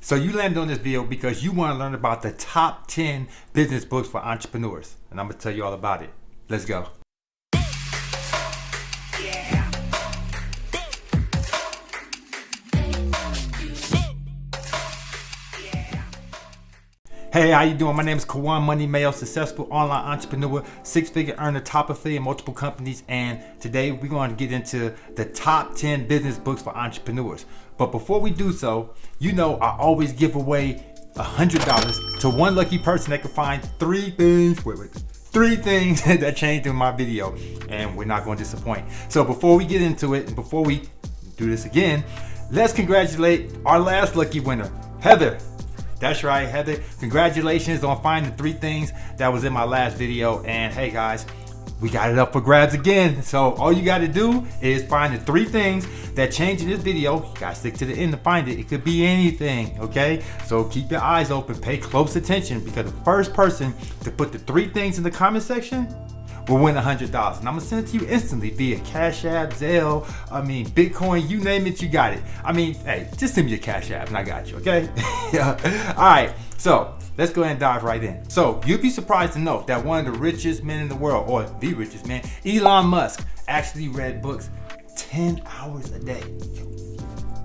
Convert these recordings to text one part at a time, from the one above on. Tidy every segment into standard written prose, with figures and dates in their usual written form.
So you landed on this video because you want to learn about the top 10 business books for entrepreneurs. And I'm going to tell you all about it. Let's go. Hey, how you doing? My name is Kawan Money Mayo, successful online entrepreneur, six-figure earner, top affiliate in multiple companies. And today we're going to get into the top 10 business books for entrepreneurs. But before we do so, you know I always give away $100 to one lucky person that can find three things that changed in my video. And we're not going to disappoint. So before we get into it, and before we do this again, let's congratulate our last lucky winner, Heather. That's right, Heather. Congratulations on finding the three things that was in my last video. And hey guys, we got it up for grabs again. So all you got to do is find the three things that changed in this video. You got to stick to the end to find it. It could be anything, okay? So keep your eyes open, pay close attention, because the first person to put the three things in the comment section will win $100. And I'm gonna send it to you instantly via Cash App, Zelle, Bitcoin, you name it, you got it. Hey, just send me your Cash App and I got you, okay? All right, so let's go ahead and dive right in. So you'd be surprised to know that one of the richest men in the world, or the richest man, Elon Musk, actually read books 10 hours a day.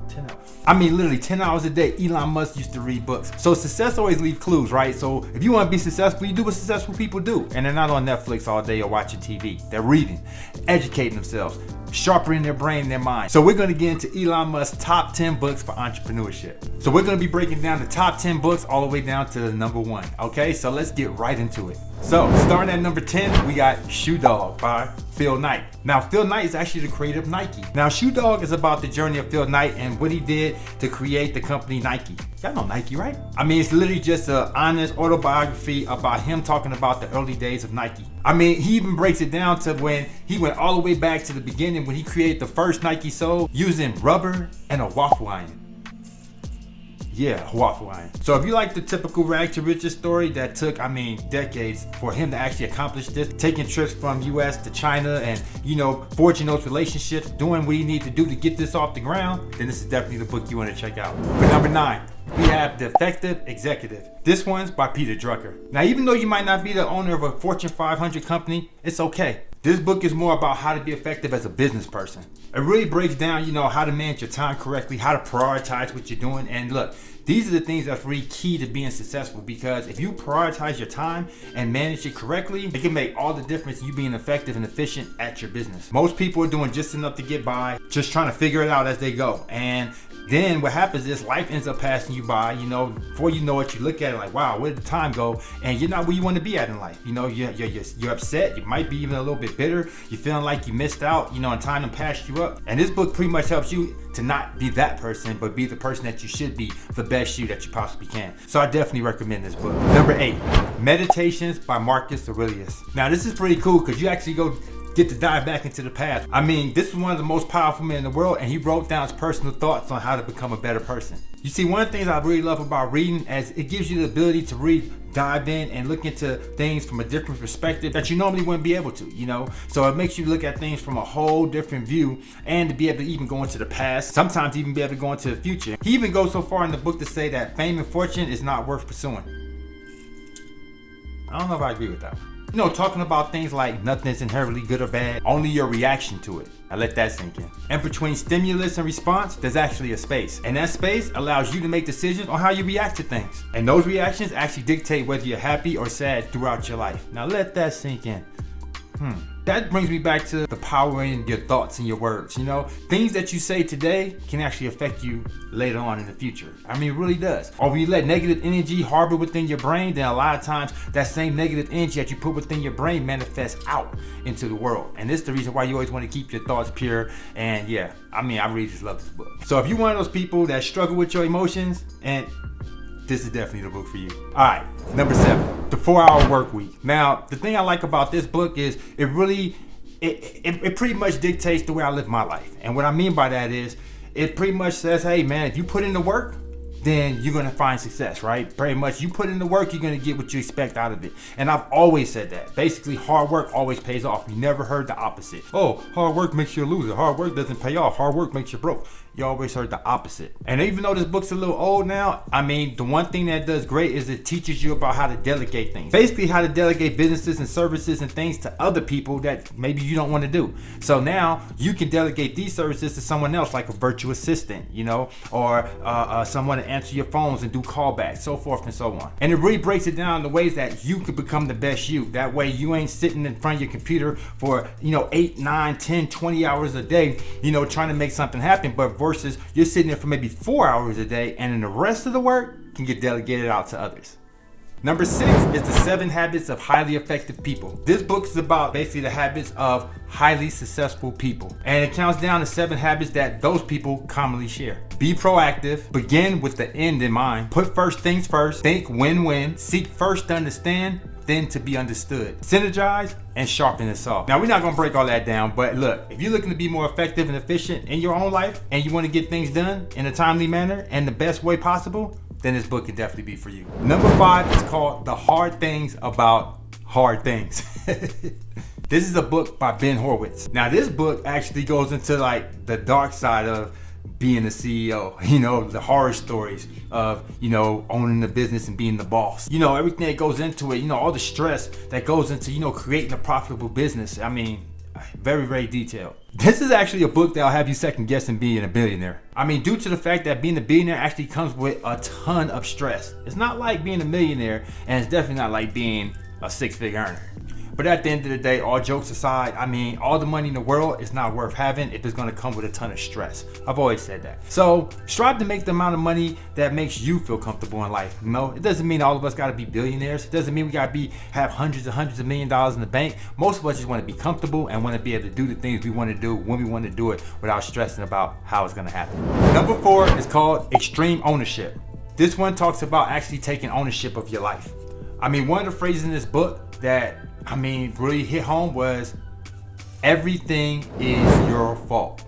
10 hours. Literally 10 hours a day, Elon Musk used to read books. So success always leaves clues, right? So if you want to be successful, you do what successful people do. And they're not on Netflix all day or watching TV. They're reading, educating themselves, sharpening their brain and their mind. So we're going to get into Elon Musk's top 10 books for entrepreneurship. So we're going to be breaking down the top 10 books all the way down to the number one. Okay, so let's get right into it. So starting at number 10, we got Shoe Dog by Phil Knight. Now Phil Knight is actually the creator of Nike. Now Shoe Dog is about the journey of Phil Knight and what he did to create the company Nike. Y'all know Nike, right? It's literally just an honest autobiography about him talking about the early days of Nike. He even breaks it down to when he went all the way back to the beginning when he created the first Nike sole using rubber and a waffle iron. Yeah, waffle iron. So if you like the typical rag to riches story that took, decades for him to actually accomplish this, taking trips from US to China and, forging those relationships, doing what you need to do to get this off the ground, then this is definitely the book you want to check out. But number 9, we have The Affective Executive. This one's by Peter Drucker. Now, even though you might not be the owner of a Fortune 500 company, it's okay. This book is more about how to be effective as a business person. It really breaks down, how to manage your time correctly, how to prioritize what you're doing. And look, these are the things that's really key to being successful, because if you prioritize your time and manage it correctly, it can make all the difference in you being effective and efficient at your business. Most people are doing just enough to get by, just trying to figure it out as they go. And then what happens is life ends up passing you by, before you know it, you look at it like, wow, where did the time go? And you're not where you want to be at in life. You're upset. You might be even a little bit bitter. You're feeling like you missed out, and time to pass you up. And this book pretty much helps you to not be that person, but be the person that you should be, the best you that you possibly can. So I definitely recommend this book. Number 8, Meditations by Marcus Aurelius. Now this is pretty cool because you actually get to dive back into the past. This is one of the most powerful men in the world, and he wrote down his personal thoughts on how to become a better person. You see, one of the things I really love about reading is it gives you the ability to really dive in and look into things from a different perspective that you normally wouldn't be able to, So it makes you look at things from a whole different view, and to be able to even go into the past, sometimes even be able to go into the future. He even goes so far in the book to say that fame and fortune is not worth pursuing. I don't know if I agree with that. Talking about things like nothing is inherently good or bad, only your reaction to it. I let that sink in. And between stimulus and response, there's actually a space. And that space allows you to make decisions on how you react to things. And those reactions actually dictate whether you're happy or sad throughout your life. Now let that sink in. That brings me back to the power in your thoughts and your words. Things that you say today can actually affect you later on in the future. It really does. Or when you let negative energy harbor within your brain, then a lot of times that same negative energy that you put within your brain manifests out into the world. And this is the reason why you always want to keep your thoughts pure. And yeah, I really just love this book. So if you're one of those people that struggle with your emotions, and this is definitely the book for you. All right, number 7, The 4-Hour Work Week. Now, the thing I like about this book is it pretty much dictates the way I live my life. And what I mean by that is it pretty much says, hey man, if you put in the work, then you're gonna find success, right? Pretty much, you put in the work, you're gonna get what you expect out of it. And I've always said that. Basically, hard work always pays off. You never heard the opposite. Oh, hard work makes you a loser. Hard work doesn't pay off. Hard work makes you broke. you always heard the opposite. And even though this book's a little old now, I mean, the one thing that does great is it teaches you about how to delegate things. Basically, how to delegate businesses and services and things to other people that maybe you don't want to do. So now you can delegate these services to someone else, like a virtual assistant, you know, or someone to answer your phones and do callbacks, so forth and so on. And it really breaks it down the ways that you could become the best you. That way you ain't sitting in front of your computer for, 8, 9, 10, 20 hours a day, trying to make something happen, but versus you're sitting there for maybe 4 hours a day, and then the rest of the work can get delegated out to others. Number 6 is the 7 habits of highly effective people. This book is about basically the habits of highly successful people. And it counts down to 7 habits that those people commonly share. Be proactive, begin with the end in mind, put first things first, think win-win, seek first to understand, then to be understood, synergize, and sharpen the saw. Now, we're not gonna break all that down, but look, if you're looking to be more effective and efficient in your own life, and you wanna get things done in a timely manner and the best way possible, then this book can definitely be for you. Number 5 is called The Hard Things About Hard Things. This is a book by Ben Horowitz. Now, this book actually goes into like the dark side of being a CEO, the horror stories of, owning the business and being the boss. Everything that goes into it, all the stress that goes into, creating a profitable business. I mean, very, very detailed. This is actually a book that'll have you second guessing being a billionaire. I mean, due to the fact that being a billionaire actually comes with a ton of stress. It's not like being a millionaire, and it's definitely not like being a six-figure earner. But at the end of the day, all jokes aside, I mean, all the money in the world is not worth having if it's gonna come with a ton of stress. I've always said that. So strive to make the amount of money that makes you feel comfortable in life. It doesn't mean all of us gotta be billionaires. It doesn't mean we gotta have hundreds and hundreds of $1 millions in the bank. Most of us just wanna be comfortable and wanna be able to do the things we wanna do when we wanna do it without stressing about how it's gonna happen. Number 4 is called Extreme Ownership. This one talks about actually taking ownership of your life. I mean, one of the phrases in this book that really hit home was, everything is your fault.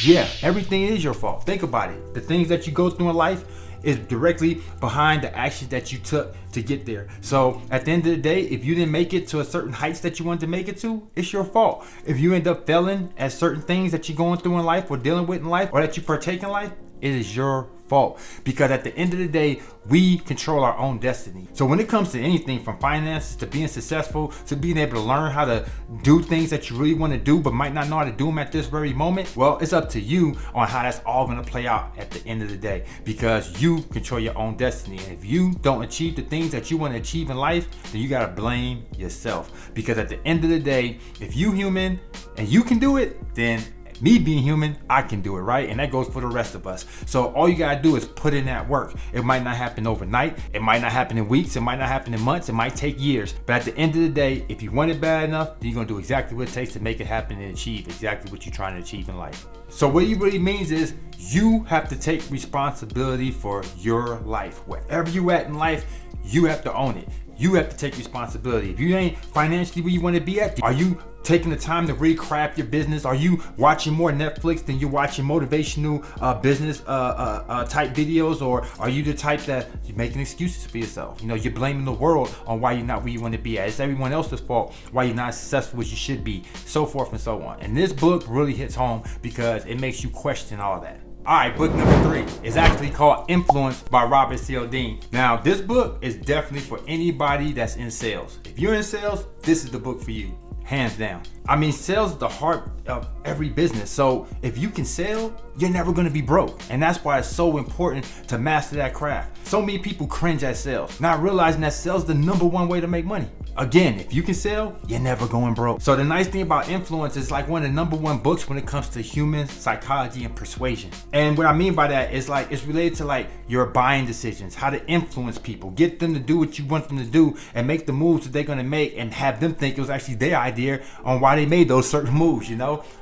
Yeah, everything is your fault. Think about it. The things that you go through in life is directly behind the actions that you took to get there. So at the end of the day, if you didn't make it to a certain heights that you wanted to make it to, it's your fault. If you end up failing at certain things that you're going through in life or dealing with in life or that you partake in life, it is your fault. Because at the end of the day, we control our own destiny. So when it comes to anything from finances to being successful to being able to learn how to do things that you really want to do but might not know how to do them at this very moment, well, it's up to you on how that's all going to play out at the end of the day, because you control your own destiny. And if you don't achieve the things that you want to achieve in life, then you got to blame yourself. Because at the end of the day, if you human and you can do it, then me being human, I can do it, right? And that goes for the rest of us. So all you gotta do is put in that work. It might not happen overnight. It might not happen in weeks. It might not happen in months. It might take years. But at the end of the day, if you want it bad enough, then you're gonna do exactly what it takes to make it happen and achieve exactly what you're trying to achieve in life. So what it really means is you have to take responsibility for your life. Wherever you at in life, you have to own it. You have to take responsibility. If you ain't financially where you want to be at, are you taking the time to recraft your business? Are you watching more Netflix than you're watching motivational business type videos? Or are you the type that you're making excuses for yourself? You're blaming the world on why you're not where you want to be at. It's everyone else's fault why you're not as successful as you should be, so forth and so on. And this book really hits home because it makes you question all that. Alright, book number 3 is actually called Influence by Robert Cialdini. Now, this book is definitely for anybody that's in sales. If you're in sales, this is the book for you. Hands down. I mean, sales is the heart of every business. So if you can sell, you're never going to be broke. And that's why it's so important to master that craft. So many people cringe at sales, not realizing that sales is the number one way to make money. Again, if you can sell, you're never going broke. So the nice thing about Influence is like one of the number one books when it comes to human psychology and persuasion. And what I mean by that is like, it's related to like your buying decisions, how to influence people, get them to do what you want them to do and make the moves that they're going to make and have them think it was actually their idea on why they made those certain moves,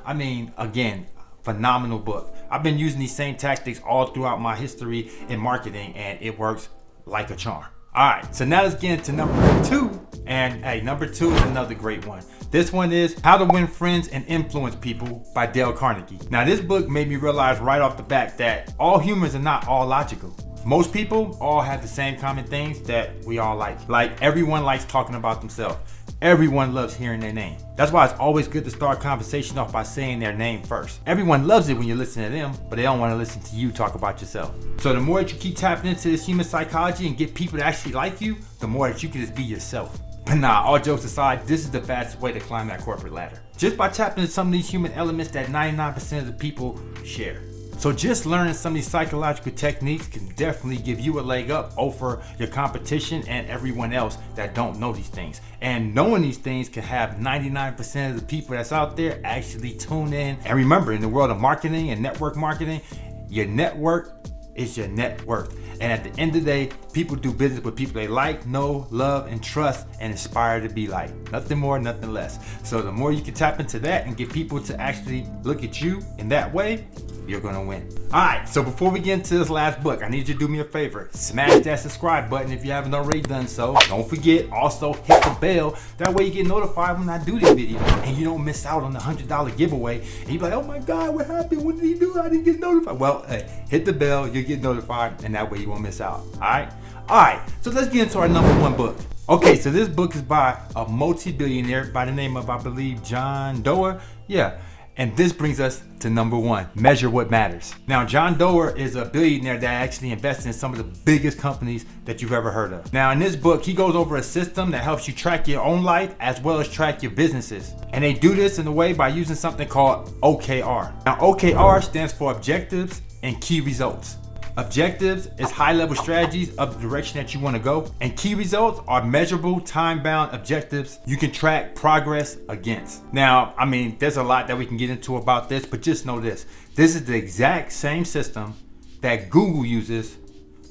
I mean, again, phenomenal book. I've been using these same tactics all throughout my history in marketing, and it works like a charm. All right, so now let's get into number 2. And hey, number 2 is another great one. This one is How to Win Friends and Influence People by Dale Carnegie. Now, this book made me realize right off the bat that all humans are not all logical. Most people all have the same common things that we all like. Like everyone likes talking about themselves. Everyone loves hearing their name. That's why it's always good to start a conversation off by saying their name first. Everyone loves it when you listen to them, but they don't want to listen to you talk about yourself. So the more that you keep tapping into this human psychology and get people to actually like you, the more that you can just be yourself. But nah, all jokes aside, this is the fastest way to climb that corporate ladder. Just by tapping into some of these human elements that 99% of the people share. So just learning some of these psychological techniques can definitely give you a leg up over your competition and everyone else that don't know these things. And knowing these things can have 99% of the people that's out there actually tune in. And remember, in the world of marketing and network marketing, your network is your net worth. And at the end of the day, people do business with people they like, know, love, and trust, and inspire to be like. Nothing more, nothing less. So the more you can tap into that and get people to actually look at you in that way, you're gonna win. All right, so before we get into this last book, I need you to do me a favor. Smash that subscribe button if you haven't already done so. Don't forget, also hit the bell. That way you get notified when I do this video and you don't miss out on the $100 giveaway. And you're like, oh my God, what happened? What did he do? I didn't get notified. Well, hit the bell, you'll get notified, and that way you won't miss out, all right, so let's get into our #1 book. Okay, so this book is by a multi-billionaire by the name of, I believe, John Doerr. Yeah, and this brings us to #1, Measure What Matters. Now, John Doerr is a billionaire that actually invests in some of the biggest companies that you've ever heard of. Now, in this book, he goes over a system that helps you track your own life as well as track your businesses. And they do this in a way by using something called OKR. Now, OKR stands for Objectives and Key Results. Objectives is high-level strategies of the direction that you want to go, and key results are measurable, time-bound objectives you can track progress against. Now, I mean, there's a lot that we can get into about this, but just know this. This is the exact same system that Google uses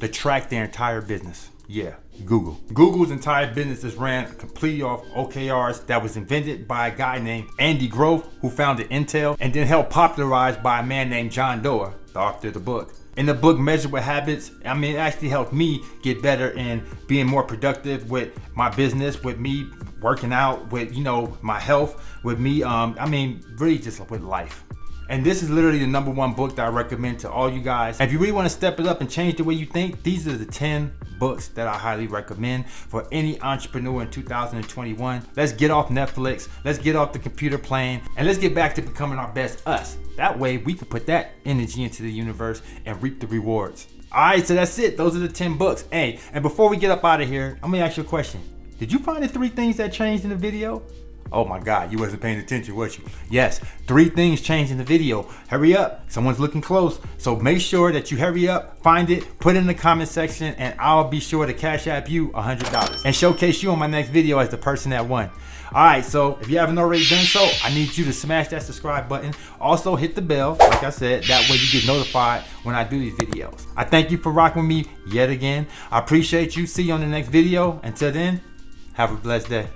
to track their entire business. Yeah, Google. Google's entire business is ran completely off OKRs that was invented by a guy named Andy Grove, who founded Intel, and then helped popularized by a man named John Doerr, the author of the book. In the book, Measure What Habits, I mean, it actually helped me get better in being more productive with my business, with me working out, with, you know, my health, with me, I mean, really just with life. And this is literally the #1 book that I recommend to all you guys. If you really want to step it up and change the way you think, these are the 10 books that I highly recommend for any entrepreneur in 2021. Let's get off Netflix, let's get off the computer playing, and let's get back to becoming our best us. That way we can put that energy into the universe and reap the rewards. All right, so that's it. Those are the 10 books. Hey, and before we get up out of here, I'm gonna ask you a question. Did you find the 3 things that changed in the video? Oh my God, you wasn't paying attention, was you? Yes, 3 things changed in the video. Hurry up, someone's looking close. So make sure that you hurry up, find it, put it in the comment section, and I'll be sure to cash app you $100 and showcase you on my next video as the person that won. All right, so if you haven't already done so, I need you to smash that subscribe button. Also hit the bell, like I said, that way you get notified when I do these videos. I thank you for rocking with me yet again. I appreciate you. See you on the next video. Until then, have a blessed day.